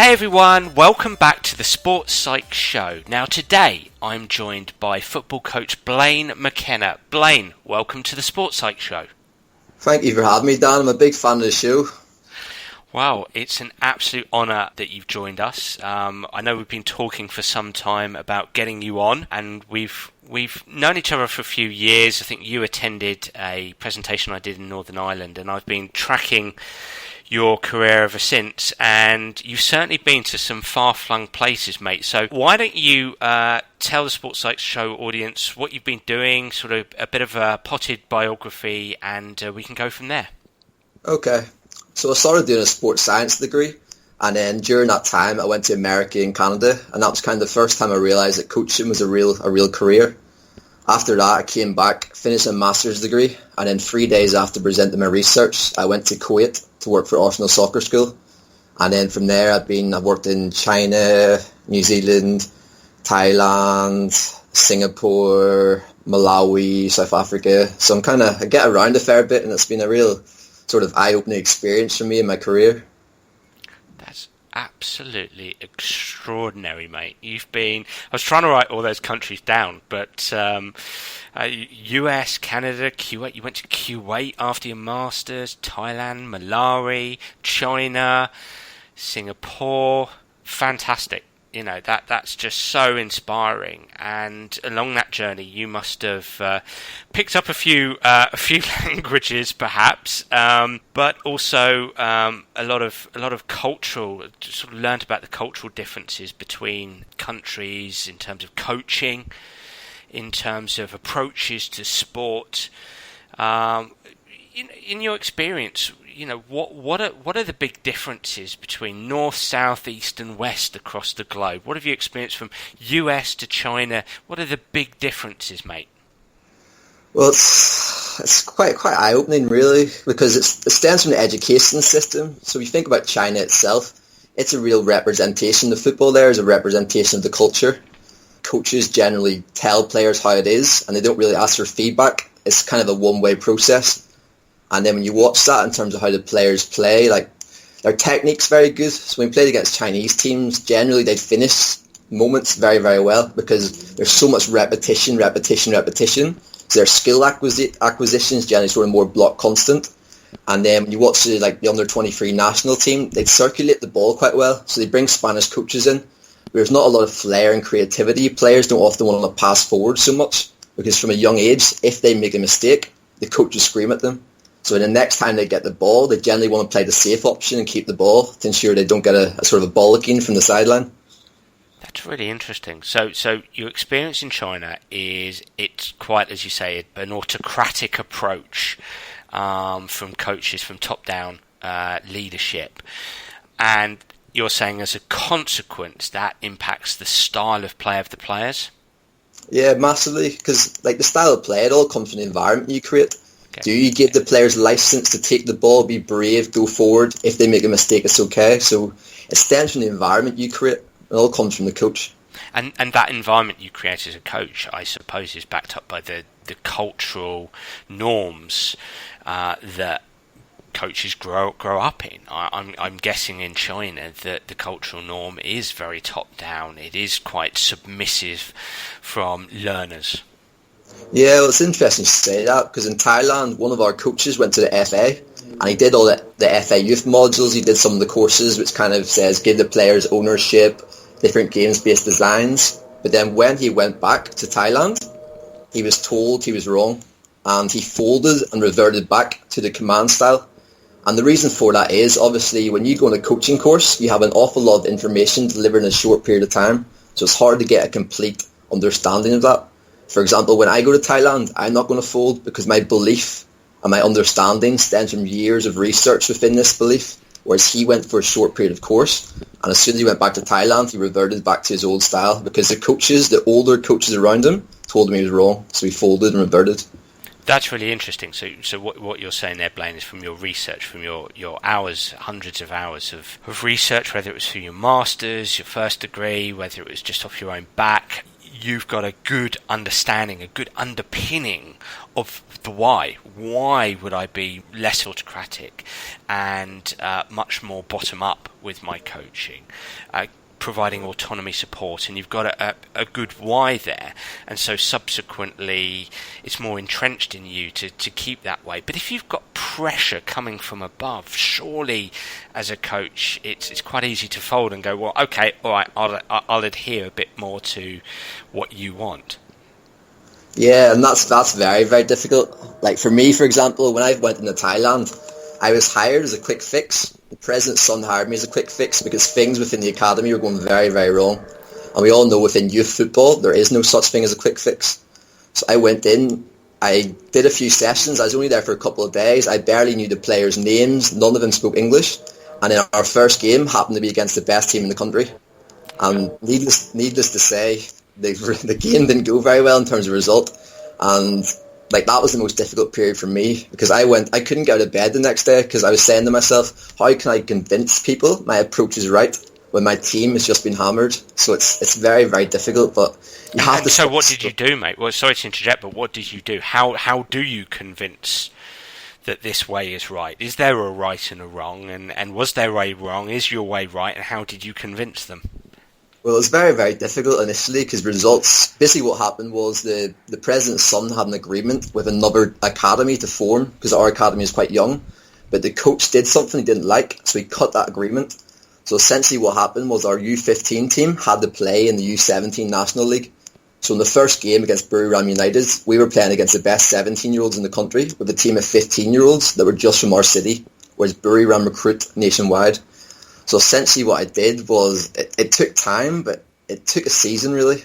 Hey everyone, welcome back to the Sports Psych Show. Now today I'm joined by football coach Blaine McKenna. Blaine, welcome to the Sports Psych Show. Thank you for having me, Dan. I'm a big fan of the show. Wow, it's an absolute honour that you've joined us. I know we've been talking for some time about getting you on, and we've known each other for a few years. I think you attended a presentation I did in Northern Ireland, and I've been tracking your career ever since, and you've certainly been to some far-flung places, mate. So why don't you tell the Sports Psych Show audience what you've been doing, sort of a bit of a potted biography, and we can go from there. Okay. So I started doing a sports science degree, and then during that time I went to America and Canada, and that was kind of the first time I realised that coaching was a real career. After that I came back, finished a master's degree, and then 3 days after presenting my research I went to Kuwait to work for Arsenal Soccer School. And then from there I've worked in China, New Zealand, Thailand, Singapore, Malawi, South Africa. So I get around a fair bit, and it's been a real sort of eye-opening experience for me in my career. That's absolutely extraordinary, mate. I was trying to write all those countries down, but US, Canada, Kuwait, you went to Kuwait after your Masters, Thailand, Malawi, China, Singapore. Fantastic. You know, that's just so inspiring, and along that journey you must have picked up a few languages, perhaps, but also a lot of cultural, sort of learned about the cultural differences between countries in terms of coaching, in terms of approaches to sport. In your experience, you know, what are the big differences between north, south, east, and west across the globe? What have you experienced from US to China? What are the big differences, mate? Well, it's quite eye-opening, really, because it stems from the education system. So if you think about China itself, it's a real representation. The football there is a representation of the culture. Coaches generally tell players how it is, and they don't really ask for feedback. It's kind of a one-way process. And then when you watch that in terms of how the players play, like, their technique's very good. So when we played against Chinese teams, generally they'd finish moments very, very well because there's so much repetition. So their skill acquisitions generally sort of more block constant. And then when you watch the under-23 national team, they'd circulate the ball quite well. So they bring Spanish coaches in. There's not a lot of flair and creativity. Players don't often want to pass forward so much because from a young age, if they make a mistake, the coach will scream at them. So the next time they get the ball, they generally want to play the safe option and keep the ball to ensure they don't get a sort of a bollocking from the sideline. That's really interesting. So your experience in China it's quite, as you say, an autocratic approach from coaches, from top-down leadership. And you're saying as a consequence that impacts the style of play of the players? Yeah, massively, because the style of play, it all comes from the environment you create. Do you give the players license to take the ball, be brave, go forward? If they make a mistake, it's okay. So it stems from the environment you create. It all comes from the coach. And that environment you create as a coach, I suppose, is backed up by the cultural norms that coaches grow up in. I'm guessing in China that the cultural norm is very top-down. It is quite submissive from learners. Yeah, well, it's interesting to say that because in Thailand, one of our coaches went to the FA and he did all the FA youth modules. He did some of the courses which kind of says give the players ownership, different games-based designs. But then when he went back to Thailand, he was told he was wrong and he folded and reverted back to the command style. And the reason for that is, obviously, when you go on a coaching course, you have an awful lot of information delivered in a short period of time. So it's hard to get a complete understanding of that. For example, when I go to Thailand, I'm not going to fold because my belief and my understanding stems from years of research within this belief, whereas he went for a short period of course, and as soon as he went back to Thailand, he reverted back to his old style because the older coaches around him, told him he was wrong, so he folded and reverted. That's really interesting. So what you're saying there, Blaine, is from your research, from your hours, hundreds of hours of research, whether it was for your masters, your first degree, whether it was just off your own back, you've got a good understanding, a good underpinning of the why. Why would I be less autocratic and much more bottom-up with my coaching, providing autonomy support, and you've got a good why there, and so subsequently it's more entrenched in you to keep that way. But if you've got pressure coming from above, surely as a coach it's quite easy to fold and go, well, okay, all right, I'll adhere a bit more to what you want. Yeah, and that's very, very difficult. Like for me, for example, when I went into Thailand, I was hired as a quick fix. The president's son hired me as a quick fix because things within the academy were going very, very wrong. And we all know within youth football, there is no such thing as a quick fix. So I went in, I did a few sessions. I was only there for a couple of days. I barely knew the players' names. None of them spoke English. And then our first game happened to be against the best team in the country. And needless to say, the game didn't go very well in terms of result. And like that was the most difficult period for me because I couldn't get out of bed the next day because I was saying to myself, how can I convince people my approach is right when my team has just been hammered? So it's very, very difficult, but you have to... So what did you do, mate? Well, sorry to interject, but what did you do? How do you convince that this way is right? Is there a right and a wrong? And was there a wrong? Is your way right? And how did you convince them? Well, it was very, very difficult initially because results... Basically what happened was the president's son had an agreement with another academy to form because our academy is quite young, but the coach did something he didn't like, so he cut that agreement. So essentially what happened was our U15 team had to play in the U17 National League. So in the first game against Buriram United, we were playing against the best 17-year-olds in the country with a team of 15-year-olds that were just from our city, whereas Buriram recruit nationwide. So essentially what I did was, it took time, but it took a season really.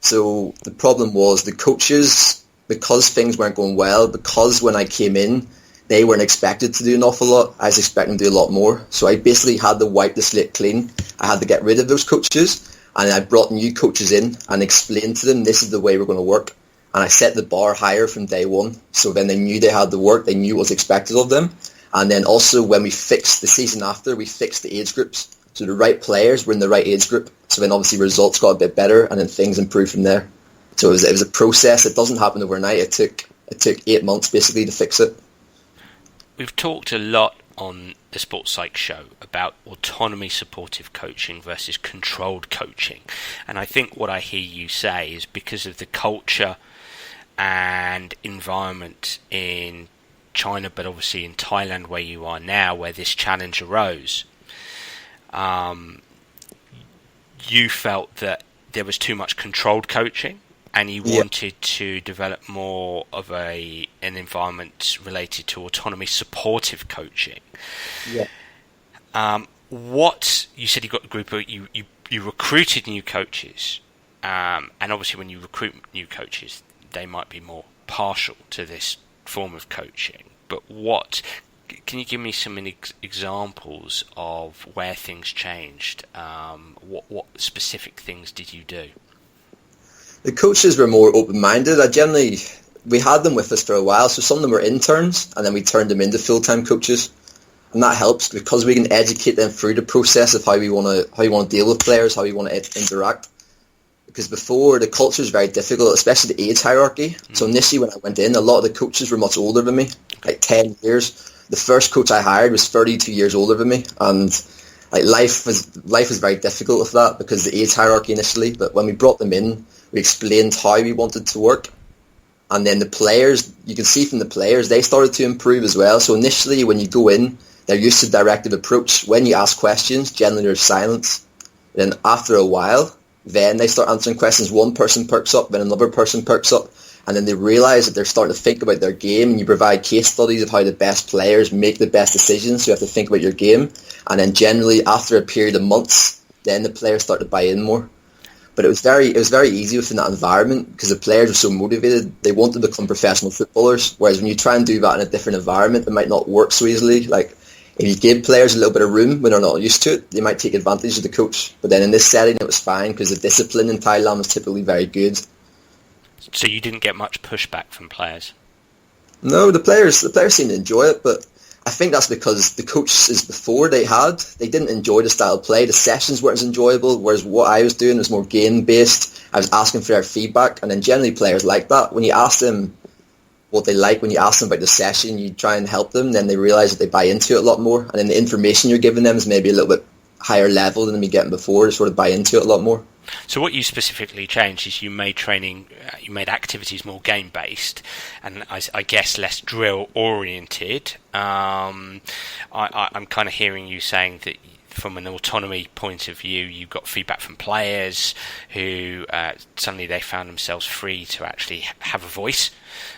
So the problem was the coaches, because things weren't going well, because when I came in, they weren't expected to do an awful lot, I was expecting to do a lot more. So I basically had to wipe the slate clean. I had to get rid of those coaches, and I brought new coaches in and explained to them, this is the way we're going to work. And I set the bar higher from day one. So then they knew they had to work, they knew what was expected of them. And then also when we fixed the season after, we fixed the age groups. So the right players were in the right age group. So then obviously results got a bit better and then things improved from there. So it was a process. It doesn't happen overnight. It took 8 months basically to fix it. We've talked a lot on the Sports Psych show about autonomy-supportive coaching versus controlled coaching. And I think what I hear you say is because of the culture and environment in China, but obviously in Thailand where you are now, where this challenge arose, you felt that there was too much controlled coaching and you wanted to develop more of an environment related to autonomy supportive coaching. What you said, you got a group of you recruited new coaches, and obviously when you recruit new coaches they might be more partial to this form of coaching, but can you give me some examples of where things changed? What specific things did you do? The coaches were more open-minded. We had them with us for a while, so some of them were interns, and then we turned them into full-time coaches, and that helps because we can educate them through the process of how you want to deal with players, how you want to interact. Because before, the culture is very difficult, especially the age hierarchy. So initially when I went in, a lot of the coaches were much older than me, like 10 years. The first coach I hired was 32 years older than me, and like life was very difficult with that because the age hierarchy initially. But when we brought them in, we explained how we wanted to work, and then the players, you can see from the players, they started to improve as well. So initially when you go in, they're used to directive approach. When you ask questions, generally there's silence. Then after a while, then they start answering questions. One person perks up, then another person perks up, and then they realise that they're starting to think about their game, and you provide case studies of how the best players make the best decisions, so you have to think about your game. And then generally after a period of months, then the players start to buy in more. But it was very easy within that environment because the players were so motivated. They wanted to become professional footballers, whereas when you try and do that in a different environment, it might not work so easily. Like if you give players a little bit of room when they're not used to it, they might take advantage of the coach. But then in this setting, it was fine because the discipline in Thailand was typically very good. So you didn't get much pushback from players? No, the players seemed to enjoy it, but I think that's because the coaches before they didn't enjoy the style of play. The sessions weren't as enjoyable, whereas what I was doing was more game-based. I was asking for their feedback, and then generally players like that. When you ask them what they like, when you ask them about the session, you try and help them, then they realise that they buy into it a lot more, and then the information you're giving them is maybe a little bit higher level than we getting before to sort of buy into it a lot more. So what you specifically changed is you made training, you made activities more game-based, and I guess less drill-oriented. I'm kind of hearing you saying that from an autonomy point of view, you got feedback from players who suddenly they found themselves free to actually have a voice,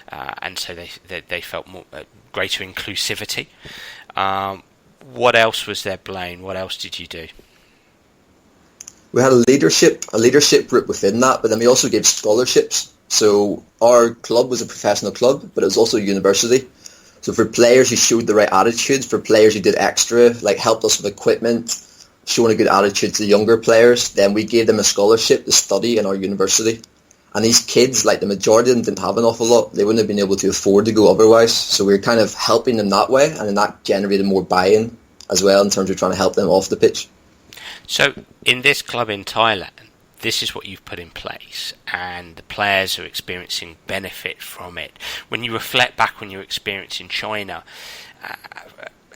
and so they felt more greater inclusivity. What else was there, Blaine? What else did you do? We had a leadership group within that, but then we also gave scholarships. So our club was a professional club, but it was also a university. So for players who showed the right attitudes, for players who did extra, like helped us with equipment, showing a good attitude to the younger players, then we gave them a scholarship to study in our university. And these kids, like the majority of them, didn't have an awful lot. They wouldn't have been able to afford to go otherwise. So we were kind of helping them that way, and then that generated more buy-in as well in terms of trying to help them off the pitch. So in this club in Thailand, this is what you've put in place, and the players are experiencing benefit from it. When you reflect back on your experience in China,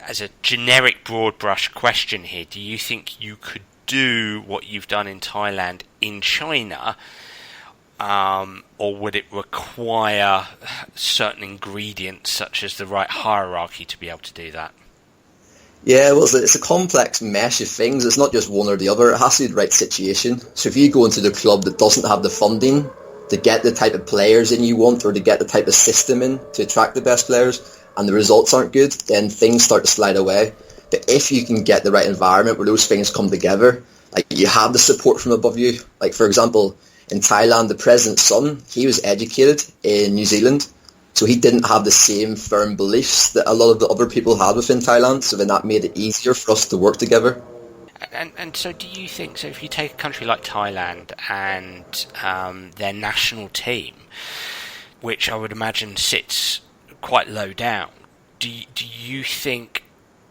as a generic broad brush question here, do you think you could do what you've done in Thailand in China, or would it require certain ingredients such as the right hierarchy to be able to do that? Yeah, well, it's a complex mesh of things. It's not just one or the other. It has to be the right situation. So if you go into the club that doesn't have the funding to get the type of players in you want, or to get the type of system in to attract the best players, and the results aren't good, then things start to slide away. But if you can get the right environment where those things come together, like you have the support from above you. Like, for example, in Thailand, the president's son, he was educated in New Zealand. So he didn't have the same firm beliefs that a lot of the other people had within Thailand. So then that made it easier for us to work together. And so do you think, so if you take a country like Thailand and their national team, which I would imagine sits quite low down, do you think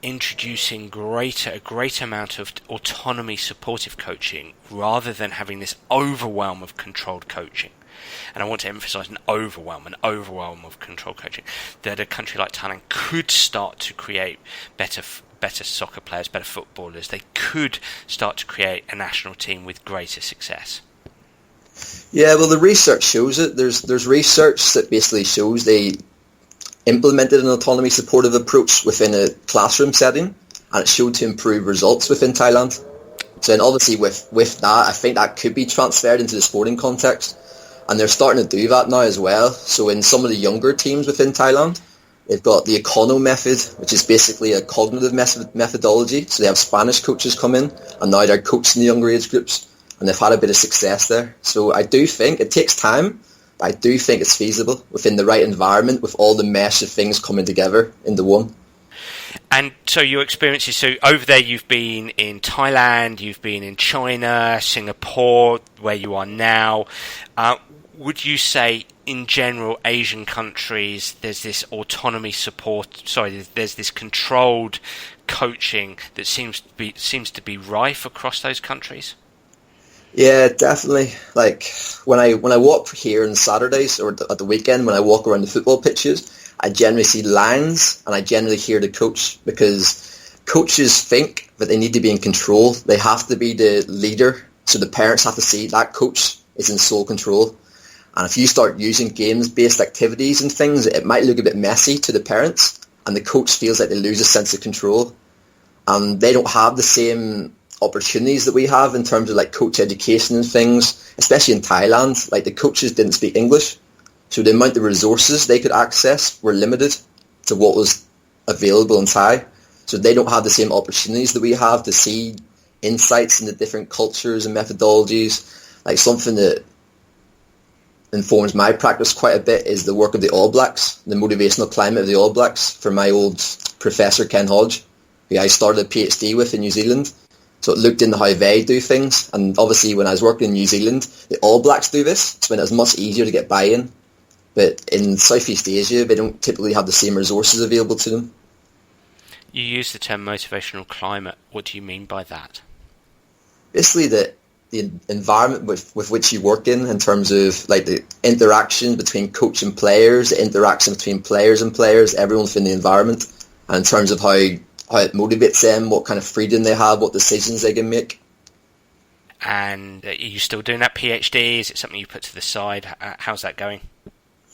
introducing a greater amount of autonomy-supportive coaching rather than having this overwhelm of controlled coaching, and I want to emphasise an overwhelm of control coaching, that a country like Thailand could start to create better soccer players, better footballers? They could start to create a national team with greater success. Yeah, well, the research shows it. There's research that basically shows they implemented an autonomy-supportive approach within a classroom setting, and it showed to improve results within Thailand. So then obviously with that, I think that could be transferred into the sporting context. And they're starting to do that now as well. So in some of the younger teams within Thailand, they've got the Econo method, which is basically a cognitive methodology. So they have Spanish coaches come in, and now they're coaching the younger age groups, and they've had a bit of success there. So I do think it takes time, but I do think it's feasible within the right environment with all the mesh of things coming together into one. And so your experiences, so over there you've been in Thailand, you've been in China, Singapore, where you are now. Would you say, in general, Asian countries, there's this there's this controlled coaching that seems to be rife across those countries? Yeah, definitely. Like when I walk here on Saturdays or at the weekend, when I walk around the football pitches, I generally see lines, and I generally hear the coach, because coaches think that they need to be in control. They have to be the leader, so the parents have to see that coach is in sole control. And if you start using games-based activities and things, it might look a bit messy to the parents, and the coach feels like they lose a sense of control. And they don't have the same opportunities that we have in terms of like coach education and things, especially in Thailand. Like the coaches didn't speak English, so the amount of resources they could access were limited to what was available in Thai. So they don't have the same opportunities that we have to see insights into different cultures and methodologies. Like something that informs my practice quite a bit is the work of the All Blacks, the motivational climate of the All Blacks, from my old professor Ken Hodge, who I started a PhD with in New Zealand. So it looked into how they do things, and obviously when I was working in New Zealand, the All Blacks do this, so when it was much easier to get buy-in. But in Southeast Asia, they don't typically have the same resources available to them. You use the term motivational climate. What do you mean by that? Basically the environment with which you work in terms of like the interaction between coach and players, the interaction between players and players, everyone within the environment, and in terms of how how it motivates them, what kind of freedom they have, what decisions they can make. And are you still doing that PhD? Is it something you put to the side? How's that going?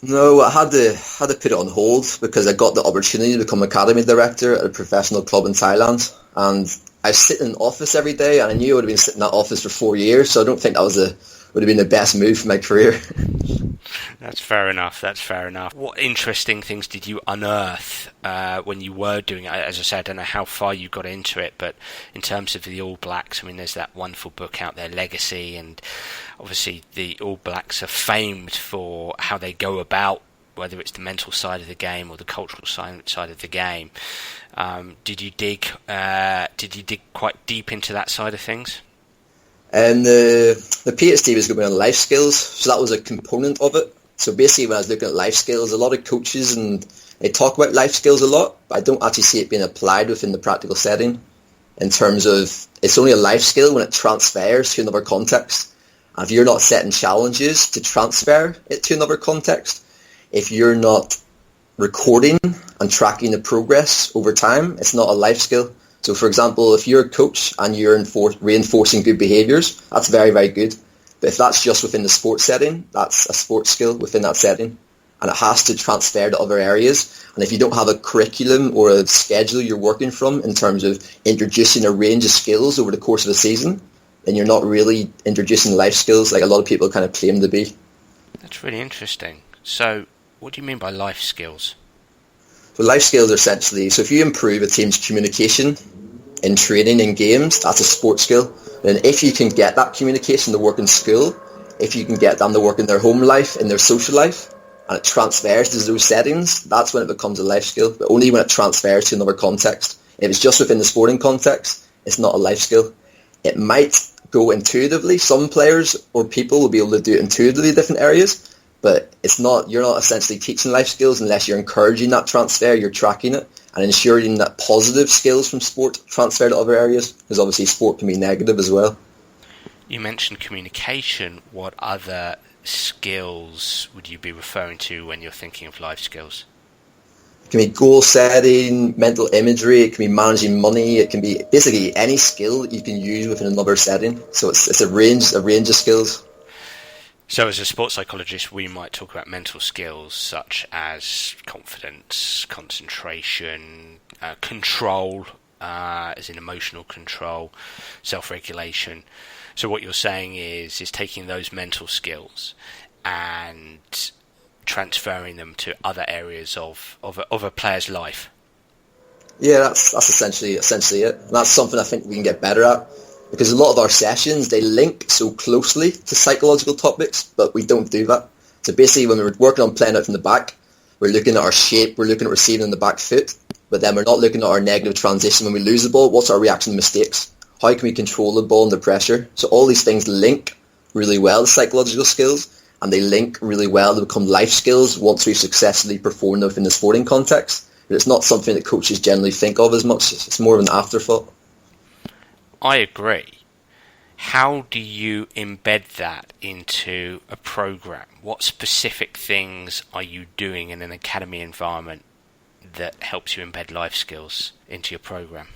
No, I had to put it on hold because I got the opportunity to become academy director at a professional club in Thailand, and I sit in an office every day, and I knew I would have been sitting in that office for 4 years, so I don't think that would have been the best move for my career. That's fair enough. What interesting things did you unearth when you were doing it? As I said, I don't know how far you got into it, but in terms of the All Blacks, I mean, there's that wonderful book out there, Legacy, and obviously the All Blacks are famed for how they go about, whether it's the mental side of the game or the cultural side of the game. Did you dig quite deep into that side of things? And the PhD was going to be on life skills, so that was a component of it. So basically when I was looking at life skills, a lot of coaches, and they talk about life skills a lot, but I don't actually see it being applied within the practical setting in terms of it's only a life skill when it transfers to another context. And if you're not setting challenges to transfer it to another context, if you're not recording and tracking the progress over time, it's not a life skill. So for example, if you're a coach and you're reinforcing good behaviours, that's very, very good. But if that's just within the sports setting, that's a sports skill within that setting. And it has to transfer to other areas. And if you don't have a curriculum or a schedule you're working from in terms of introducing a range of skills over the course of a season, then you're not really introducing life skills like a lot of people kind of claim to be. That's really interesting. So what do you mean by life skills? So life skills are essentially, so if you improve a team's communication in training in games, that's a sports skill. And if you can get that communication to work in school, if you can get them to work in their home life, in their social life, and it transfers to those settings, that's when it becomes a life skill, but only when it transfers to another context. If it's just within the sporting context, it's not a life skill. It might go intuitively. Some players or people will be able to do it intuitively in different areas, but you're not essentially teaching life skills unless you're encouraging that transfer, you're tracking it, and ensuring that positive skills from sport transfer to other areas, because obviously sport can be negative as well. You mentioned communication. What other skills would you be referring to when you're thinking of life skills? It can be goal setting, mental imagery, it can be managing money, it can be basically any skill that you can use within another setting. So it's a range of skills. So as a sports psychologist, we might talk about mental skills such as confidence, concentration, control, as in emotional control, self-regulation. So what you're saying is taking those mental skills and transferring them to other areas of a player's life. Yeah, that's essentially it. And that's something I think we can get better at. Because a lot of our sessions, they link so closely to psychological topics, but we don't do that. So basically, when we're working on playing out from the back, we're looking at our shape, we're looking at receiving on the back foot, but then we're not looking at our negative transition when we lose the ball. What's our reaction to mistakes? How can we control the ball under pressure? So all these things link really well to psychological skills, and they link really well to become life skills once we've successfully performed within the sporting context. But it's not something that coaches generally think of as much. It's more of an afterthought. I agree. How do you embed that into a program? What specific things are you doing in an academy environment that helps you embed life skills into your program?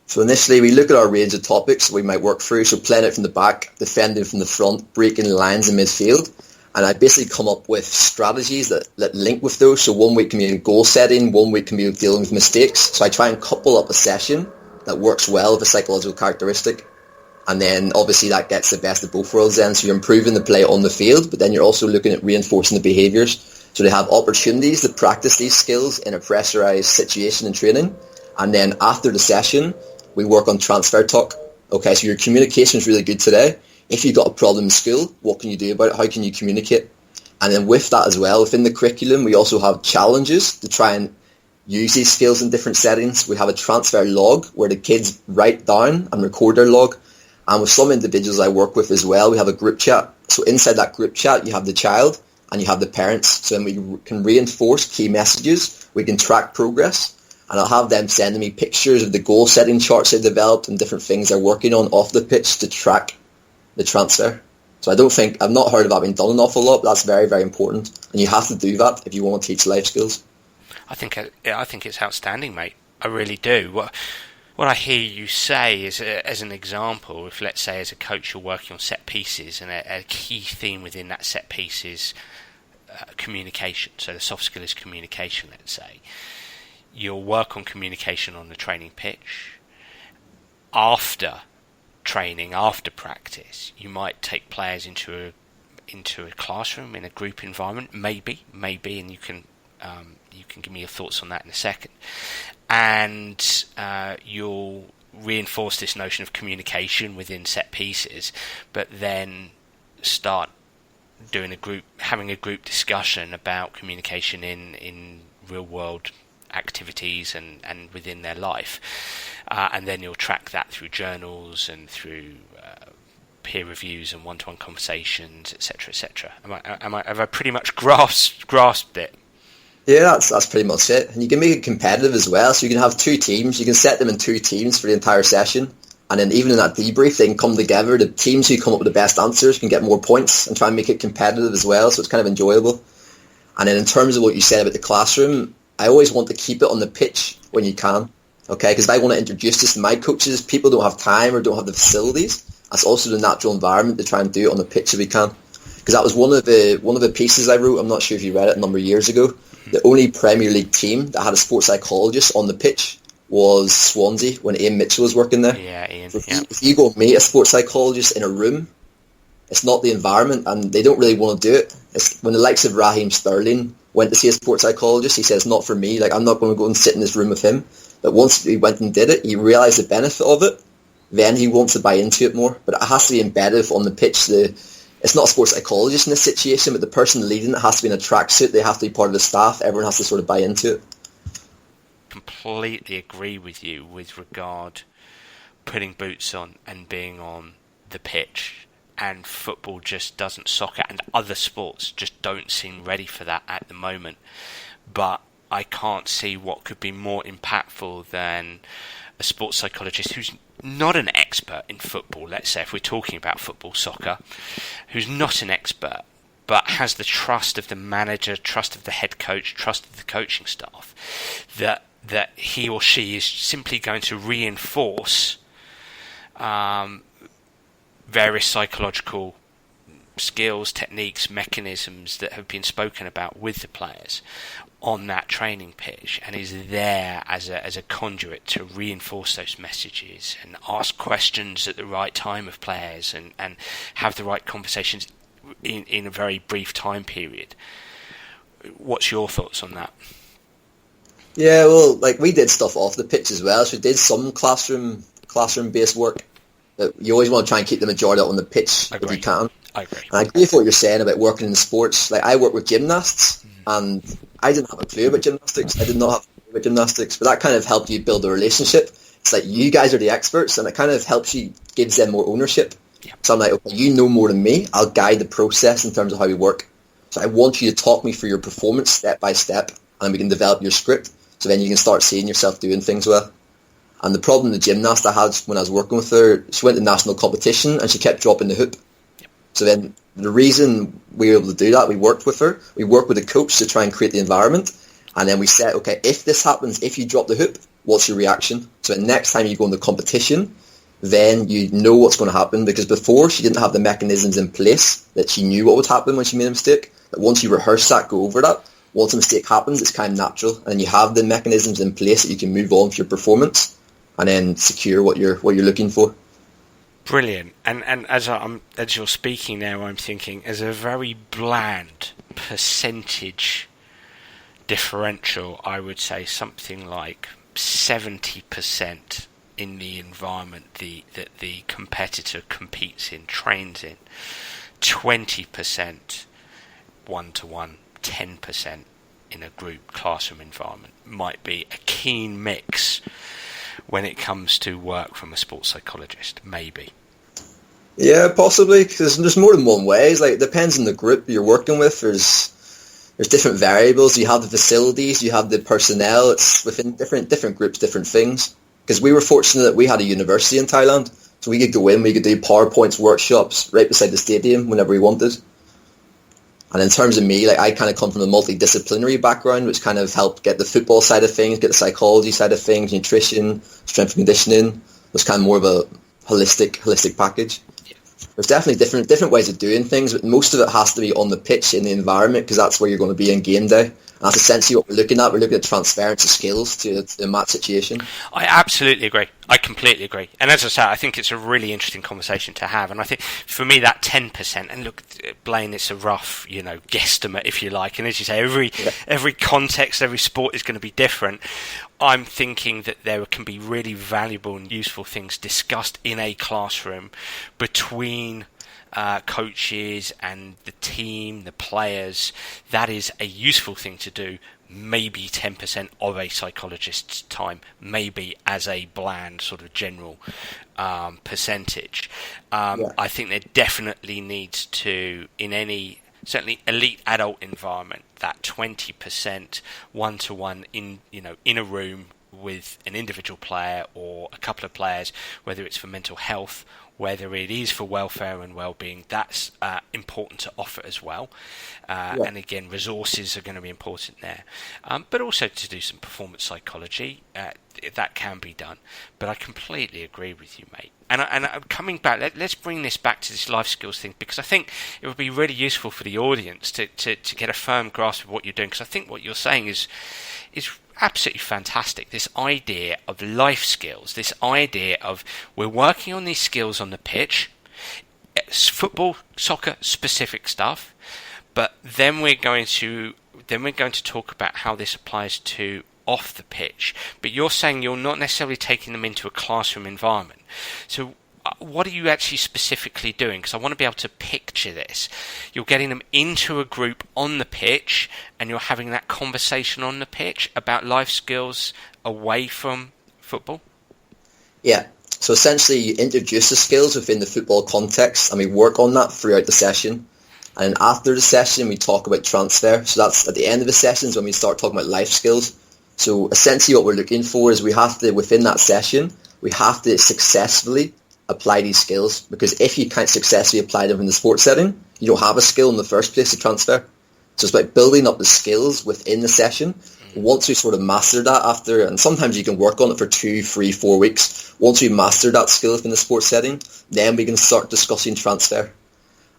So initially we look at our range of topics we might work through. So playing out from the back, defending from the front, breaking lines in midfield. And I basically come up with strategies that link with those. So 1 week can be in goal setting, 1 week can be dealing with mistakes. So I try and couple up a session that works well with a psychological characteristic. And then obviously that gets the best of both worlds then. So you're improving the play on the field, but then you're also looking at reinforcing the behaviours. So they have opportunities to practice these skills in a pressurised situation and training. And then after the session, we work on transfer talk. Okay, so your communication is really good today. If you've got a problem in school, what can you do about it? How can you communicate? And then with that as well, within the curriculum, we also have challenges to try and use these skills in different settings. We have a transfer log where the kids write down and record their log. And with some individuals I work with as well, we have a group chat. So inside that group chat, you have the child and you have the parents. So then we can reinforce key messages. We can track progress. And I'll have them sending me pictures of the goal setting charts they developed and different things they're working on off the pitch to track the transfer. So I've not heard of that being done an awful lot, but that's very, very important. And you have to do that if you want to teach life skills. I think it's outstanding, mate. I really do. What I hear you say is, as an example, if let's say as a coach you're working on set pieces, and a key theme within that set piece is communication, so the soft skill is communication, let's say, you'll work on communication on the training pitch. After training, after practice, you might take players into a classroom in a group environment, maybe, and you can give me your thoughts on that in a second. And you'll reinforce this notion of communication within set pieces, but then start having a group discussion about communication in real world activities and within their life. And then you'll track that through journals and through peer reviews and one-to-one conversations, etc., etc. Have I pretty much grasped it? Yeah, that's pretty much it. And you can make it competitive as well. So you can have two teams. You can set them in two teams for the entire session. And then even in that debrief, they can come together. The teams who come up with the best answers can get more points and try and make it competitive as well. So it's kind of enjoyable. And then in terms of what you said about the classroom, I always want to keep it on the pitch when you can. Okay, because if I want to introduce this to my coaches, people don't have time or don't have the facilities. That's also the natural environment to try and do it on the pitch if we can. Because that was one of the pieces I wrote. I'm not sure if you read it a number of years ago. The only Premier League team that had a sports psychologist on the pitch was Swansea when Ian Mitchell was working there. Yeah, Ian. So if you go meet a sports psychologist in a room, it's not the environment, and they don't really want to do it. It's when the likes of Raheem Sterling went to see a sports psychologist, he said, it's not for me. Like, I'm not going to go and sit in this room with him. But once he went and did it, he realised the benefit of it. Then he wants to buy into it more. But it has to be embedded on the pitch. It's not a sports psychologist in this situation, but the person leading it has to be in a tracksuit. They have to be part of the staff. Everyone has to sort of buy into it. Completely agree with you with regard putting boots on and being on the pitch. And football just doesn't, soccer and other sports just don't seem ready for that at the moment. But I can't see what could be more impactful than a sports psychologist who's not an expert in football, let's say, if we're talking about football, soccer, who's not an expert, but has the trust of the manager, trust of the head coach, trust of the coaching staff, that he or she is simply going to reinforce various psychological skills, techniques, mechanisms that have been spoken about with the players on that training pitch, and is there as a conduit to reinforce those messages and ask questions at the right time of players and have the right conversations in a very brief time period. What's your thoughts on that? Yeah, well, like, we did stuff off the pitch as well. So we did some classroom-based work. But you always want to try and keep the majority on the pitch if you can. I agree. And I agree with what you're saying about working in sports. Like, I work with gymnasts, and I didn't have a clue about gymnastics. I did not have a clue about gymnastics, but that kind of helped you build a relationship. It's like, you guys are the experts, and it kind of helps you, gives them more ownership. Yeah. So I'm like, okay, you know more than me. I'll guide the process in terms of how we work. So I want you to talk me through your performance step by step, and we can develop your script. So then you can start seeing yourself doing things well. And the problem the gymnast I had when I was working with her, she went to national competition and she kept dropping the hoop. Yep. So then the reason we were able to do that, we worked with her. We worked with the coach to try and create the environment. And then we said, okay, if this happens, if you drop the hoop, what's your reaction? So next time you go in the competition, then you know what's going to happen. Because before, she didn't have the mechanisms in place that she knew what would happen when she made a mistake. But once you rehearse that, go over that, once a mistake happens, it's kind of natural. And you have the mechanisms in place that you can move on for your performance and then secure what you're looking for. Brilliant. And as you're speaking now, I'm thinking, as a very bland percentage differential, I would say something like 70% in the environment that the competitor competes in, trains in, 20% one-to-one, 10% in a group classroom environment might be a keen mix when it comes to work from a sports psychologist, maybe. Yeah, possibly, because there's more than one way. It's like, it depends on the group you're working with. There's different variables. You have the facilities, you have the personnel. It's within different groups, different things. Because we were fortunate that we had a university in Thailand, so we could go in, we could do PowerPoints, workshops right beside the stadium whenever we wanted. And in terms of me, like I kind of come from a multidisciplinary background, which kind of helped get the football side of things, get the psychology side of things, nutrition, strength and conditioning. It was kind of more of a holistic package. There's definitely different ways of doing things, but most of it has to be on the pitch in the environment because that's where you're going to be in game day. And that's essentially what we're looking at. We're looking at transference of skills to a match situation. I absolutely agree. I completely agree. And as I say, I think it's a really interesting conversation to have. And I think for me that 10%, and look, Blaine, it's a rough, guesstimate if you like. And as you say, every context, every sport is going to be different. I'm thinking that there can be really valuable and useful things discussed in a classroom between coaches and the team, the players. That is a useful thing to do. Maybe 10% of a psychologist's time, maybe as a bland sort of general percentage. I think there definitely needs to, in any certainly elite adult environment, that 20% one-to-one in a room with an individual player or a couple of players, whether it's for mental health, whether it is for welfare and well-being, that's important to offer as well. And again, resources are going to be important there. But also to do some performance psychology, that can be done. But I completely agree with you, mate. And I'm coming back, let's bring this back to this life skills thing, because I think it would be really useful for the audience to get a firm grasp of what you're doing, because I think what you're saying is absolutely fantastic. This idea of life skills, this idea of we're working on these skills on the pitch, football, soccer specific stuff, but then we're going to talk about how this applies to off the pitch. But you're saying you're not necessarily taking them into a classroom environment. So what are you actually specifically doing? Because I want to be able to picture this. You're getting them into a group on the pitch and you're having that conversation on the pitch about life skills away from football? Yeah. So essentially you introduce the skills within the football context and we work on that throughout the session. And after the session we talk about transfer. So that's at the end of the sessions when we start talking about life skills. So essentially what we're looking for is we have to, within that session, we have to successfully apply these skills, because if you can't successfully apply them in the sports setting, you don't have a skill in the first place to transfer. So it's about building up the skills within the session. Once we sort of master that after, and sometimes you can work on it for 2, 3, 4 weeks. Once we master that skill in the sports setting, then we can start discussing transfer.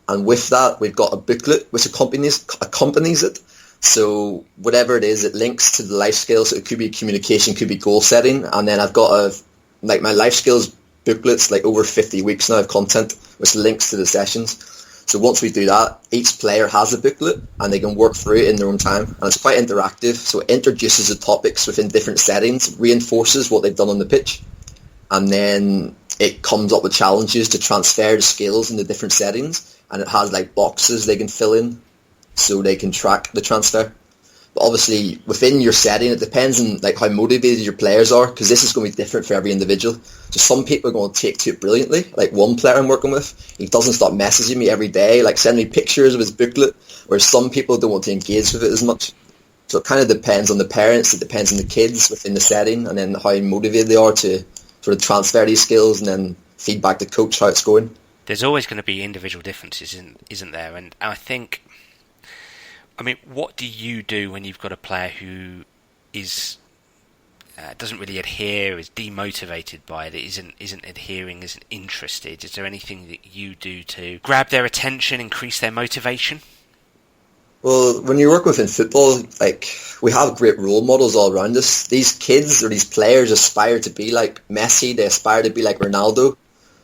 And with that, we've got a booklet which accompanies it. So whatever it is, it links to the life skills. So it could be communication, could be goal setting. And then I've got my life skills booklets, like over 50 weeks now of content, which links to the sessions. So once we do that, each player has a booklet and they can work through it in their own time. And it's quite interactive. So it introduces the topics within different settings, reinforces what they've done on the pitch. And then it comes up with challenges to transfer the skills into different settings. And it has like boxes they can fill in so they can track the transfer. But obviously within your setting, it depends on like how motivated your players are, because this is going to be different for every individual. So some people are going to take to it brilliantly. Like one player I'm working with, he doesn't stop messaging me every day, like sending me pictures of his booklet, whereas some people don't want to engage with it as much. So it kind of depends on the parents, it depends on the kids within the setting, and then how motivated they are to sort of transfer these skills and then feedback to coach how it's going. There's always going to be individual differences, isn't there? And I think, what do you do when you've got a player who is doesn't really adhere, is demotivated by it, isn't adhering, isn't interested? Is there anything that you do to grab their attention, increase their motivation? Well, when you work within football, like we have great role models all around us. These kids or these players aspire to be like Messi, they aspire to be like Ronaldo.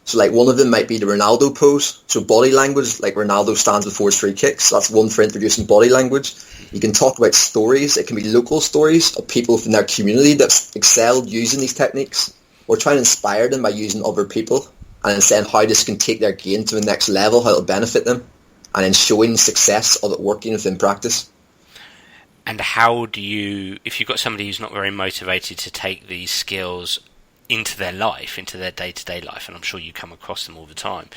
So like one of them might be the Ronaldo pose. So body language, like Ronaldo stands before his free kicks. That's one for introducing body language. You can talk about stories. It can be local stories of people from their community that's excelled using these techniques, or try and inspire them by using other people and then saying how this can take their game to the next level, how it'll benefit them, and then showing the success of it working within practice. And how do you, if you've got somebody who's not very motivated to take these skills into their life, into their day-to-day life, and I'm sure you come across them all the time,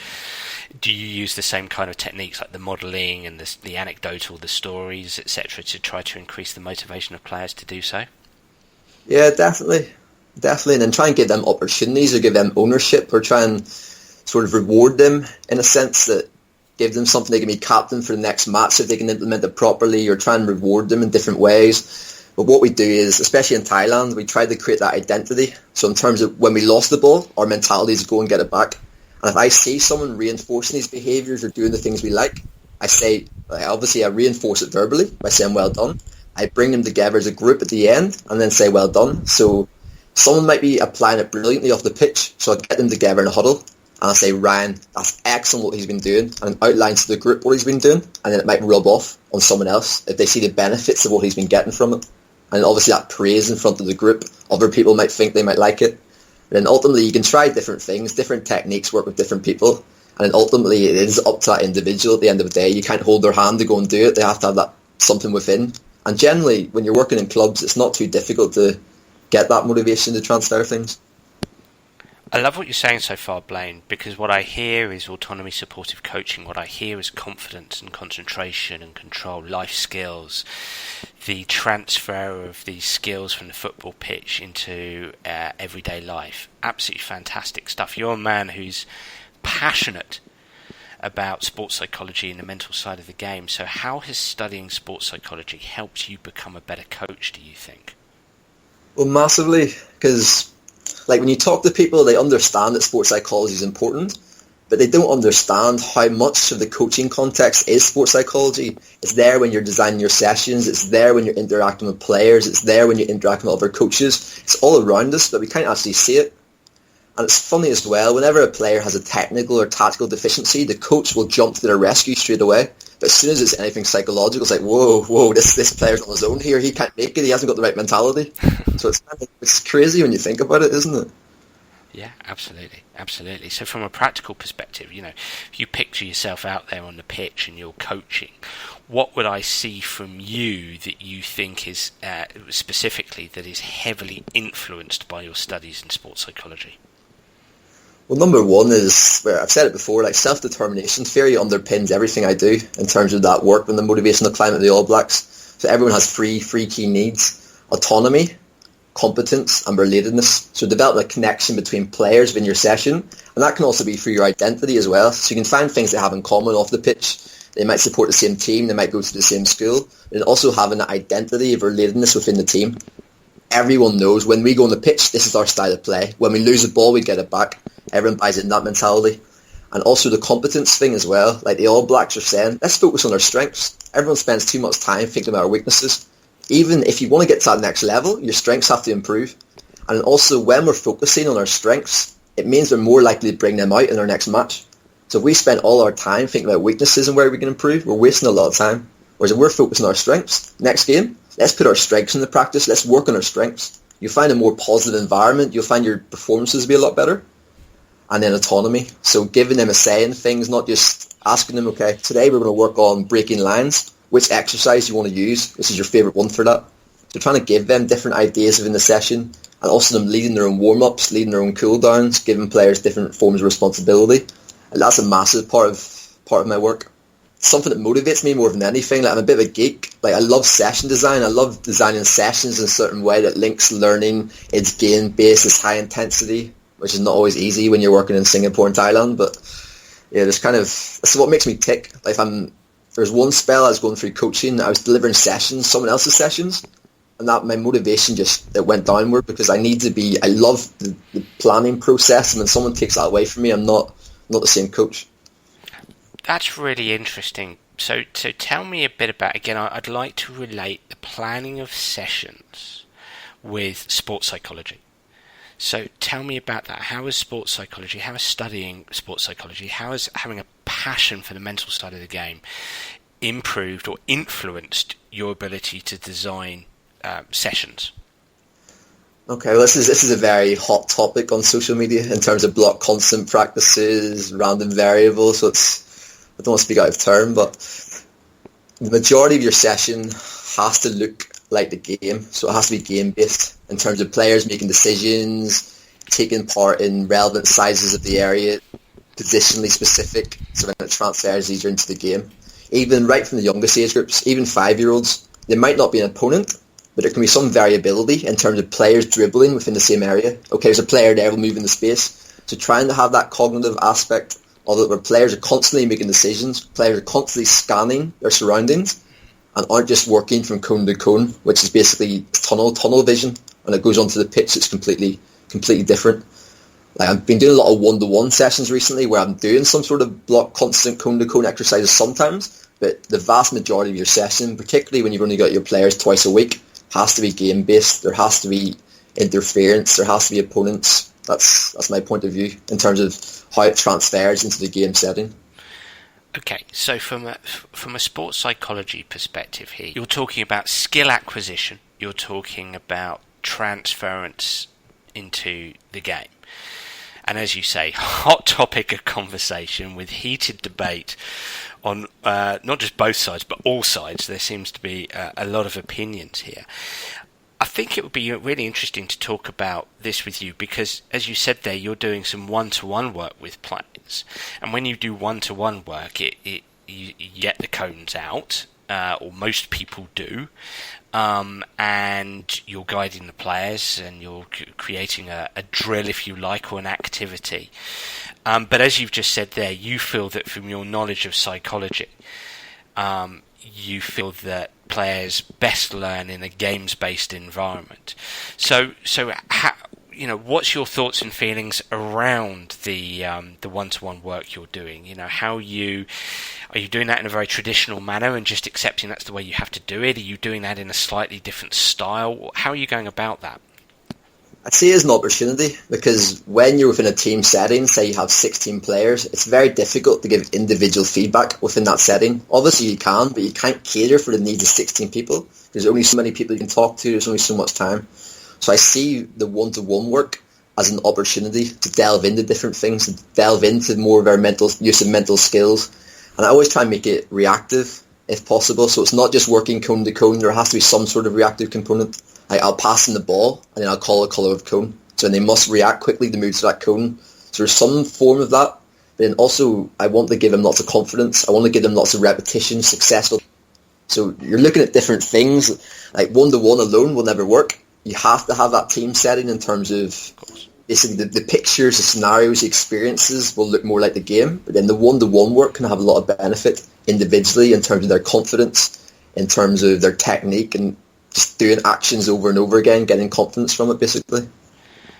do you use the same kind of techniques like the modelling and the anecdotal, the stories, etc., to try to increase the motivation of players to do so? Yeah, definitely, and then try and give them opportunities or give them ownership, or try and sort of reward them in a sense that give them something they can be captain for the next match if they can implement it properly, or try and reward them in different ways. But what we do is, especially in Thailand, we try to create that identity. So in terms of when we lost the ball, our mentality is to go and get it back. And if I see someone reinforcing these behaviours or doing the things we like, I say, obviously I reinforce it verbally by saying well done. I bring them together as a group at the end and then say well done. So someone might be applying it brilliantly off the pitch, so I get them together in a huddle and I say, Ryan, that's excellent what he's been doing, and outlines to the group what he's been doing, and then it might rub off on someone else if they see the benefits of what he's been getting from it. And obviously that praise in front of the group, other people might think they might like it. And then ultimately you can try different things, different techniques, work with different people. And then ultimately it is up to that individual at the end of the day. You can't hold their hand to go and do it. They have to have that something within. And generally when you're working in clubs, it's not too difficult to get that motivation to transfer things. I love what you're saying so far, Blaine, because what I hear is autonomy-supportive coaching. What I hear is confidence and concentration and control, life skills, the transfer of these skills from the football pitch into everyday life. Absolutely fantastic stuff. You're a man who's passionate about sports psychology and the mental side of the game. So how has studying sports psychology helped you become a better coach, do you think? Well, massively, because like when you talk to people, they understand that sports psychology is important, but they don't understand how much of the coaching context is sports psychology. It's there when you're designing your sessions, it's there when you're interacting with players, it's there when you're interacting with other coaches. It's all around us, but we can't actually see it. And it's funny as well, whenever a player has a technical or tactical deficiency, the coach will jump to their rescue straight away. But as soon as it's anything psychological, it's like, whoa, this player's on his own here, he can't make it, he hasn't got the right mentality. So it's crazy when you think about it, isn't it? Yeah, absolutely. So from a practical perspective, if you picture yourself out there on the pitch and you're coaching, what would I see from you that you think is specifically that is heavily influenced by your studies in sports psychology? Well, number one is, where I've said it before, like self-determination theory underpins everything I do in terms of that work with the motivational climate of the All Blacks. So everyone has three key needs: autonomy, competence, and relatedness. So developing a connection between players within your session, and that can also be through your identity as well. So you can find things they have in common off the pitch. They might support the same team, they might go to the same school, and also having an identity of relatedness within the team. Everyone knows when we go on the pitch, this is our style of play. When we lose the ball, we get it back. Everyone buys into that mentality. And also the competence thing as well. Like the All Blacks are saying, let's focus on our strengths. Everyone spends too much time thinking about our weaknesses. Even if you want to get to that next level, your strengths have to improve. And also when we're focusing on our strengths, it means we're more likely to bring them out in our next match. So if we spend all our time thinking about weaknesses and where we can improve, we're wasting a lot of time. Whereas if we're focusing on our strengths, next game, let's put our strengths into practice, let's work on our strengths. You'll find a more positive environment, you'll find your performances will be a lot better. And then autonomy, so giving them a say in things, not just asking them, okay, today we're going to work on breaking lines, which exercise you want to use, this is your favourite one for that. So trying to give them different ideas within the session, and also them leading their own warm-ups, leading their own cool-downs, giving players different forms of responsibility. And that's a massive part of my work. Something that motivates me more than anything. Like I'm a bit of a geek. Like I love session design. I love designing sessions in a certain way that links learning. It's game-based, it's high intensity, which is not always easy when you're working in Singapore and Thailand. But yeah, that's what makes me tick. Like there's one spell I was going through coaching, I was delivering sessions, someone else's sessions, and that my motivation it went downward because I love the planning process, and when someone takes that away from me, I'm not the same coach. That's really interesting. So tell me a bit about, again, I'd like to relate the planning of sessions with sports psychology. So tell me about that. How is sports psychology, how is studying sports psychology, how is having a passion for the mental side of the game improved or influenced your ability to design sessions? Okay, well, this is a very hot topic on social media in terms of block constant practices, random variables. So I don't want to speak out of turn, but the majority of your session has to look like the game. So it has to be game-based in terms of players making decisions, taking part in relevant sizes of the area, positionally specific, so when it transfers easier into the game. Even right from the youngest age groups, even 5-year-olds, they might not be an opponent, but there can be some variability in terms of players dribbling within the same area. Okay, there's a player there, will move into space. So trying to have that cognitive aspect although where players are constantly making decisions, players are constantly scanning their surroundings and aren't just working from cone to cone, which is basically tunnel vision. When it goes onto the pitch, it's completely different. Like, I've been doing a lot of one-to-one sessions recently where I'm doing some sort of block constant cone-to-cone exercises sometimes, but the vast majority of your session, particularly when you've only got your players twice a week, has to be game-based. There has to be interference. There has to be opponents. That's my point of view in terms of how it transfers into the game setting. Okay, so from a sports psychology perspective here, you're talking about skill acquisition, you're talking about transference into the game. And as you say, hot topic of conversation with heated debate on not just both sides, but all sides. There seems to be a lot of opinions here. I think it would be really interesting to talk about this with you because, as you said there, you're doing some one-to-one work with players. And when you do one-to-one work, you get the cones out, or most people do. And you're guiding the players and you're creating a drill, if you like, or an activity. But as you've just said there, you feel that from your knowledge of psychology, you feel that players best learn in a games-based environment. So how, what's your thoughts and feelings around the one-to-one work you're doing? Are you doing that in a very traditional manner and just accepting that's the way you have to do it? Are you doing that in a slightly different style? How are you going about that? I'd say it's an opportunity because when you're within a team setting, say you have 16 players, it's very difficult to give individual feedback within that setting. Obviously you can, but you can't cater for the needs of 16 people. There's only so many people you can talk to, there's only so much time. So I see the one-to-one work as an opportunity to delve into different things, to delve into more of our use of mental skills. And I always try and make it reactive if possible. So it's not just working cone to cone, there has to be some sort of reactive component. Like I'll pass them the ball and then I'll call a colour of cone. So they must react quickly to move to that cone. So there's some form of that. But then also I want to give them lots of confidence. I want to give them lots of repetition, successful. So you're looking at different things. Like one-to-one alone will never work. You have to have that team setting in terms of basically the pictures, the scenarios, the experiences will look more like the game. But then the one-to-one work can have a lot of benefit individually in terms of their confidence, in terms of their technique, and just doing actions over and over again, getting confidence from it, basically.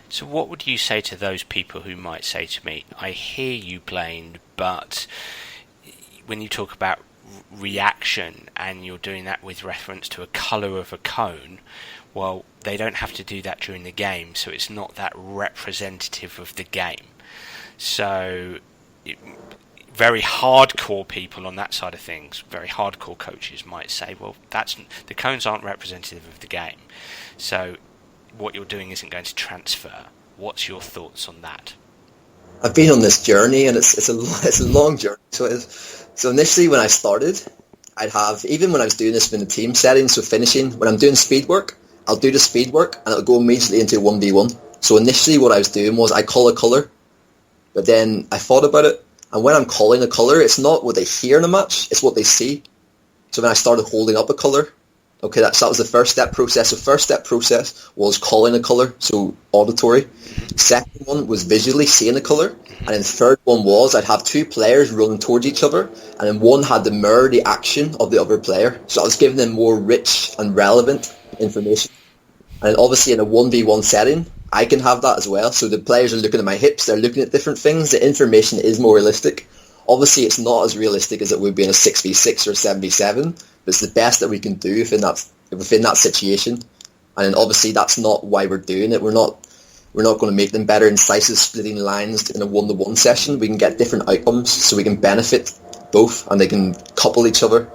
So what would you say to those people who might say to me, I hear you, Blaine, but when you talk about reaction and you're doing that with reference to a colour of a cone, well, they don't have to do that during the game, so it's not that representative of the game. So very hardcore people on that side of things, very hardcore coaches might say, well, the cones aren't representative of the game, so what you're doing isn't going to transfer. What's your thoughts on that? I've been on this journey, and it's a long journey. So initially when I started, I'd have, even when I was doing this in the team setting, so finishing, when I'm doing speed work, I'll do the speed work and it'll go immediately into 1v1. So initially what I was doing was I call a colour, but then I thought about it, and when I'm calling a colour, it's not what they hear in a match, it's what they see. So when I started holding up a colour, okay, that was the first step process. The first step process was calling a colour, so auditory. Second one was visually seeing a colour. And then the third one was I'd have two players running towards each other, and then one had to mirror the action of the other player. So I was giving them more rich and relevant information. And then obviously in a 1v1 setting, I can have that as well. So the players are looking at my hips, they're looking at different things. The information is more realistic. Obviously it's not as realistic as it would be in a 6v6 or 7v7, but it's the best that we can do within that situation. And then obviously that's not why we're doing it. We're not going to make them better incisive splitting lines in a one-to-one session. We can get different outcomes so we can benefit both and they can couple each other.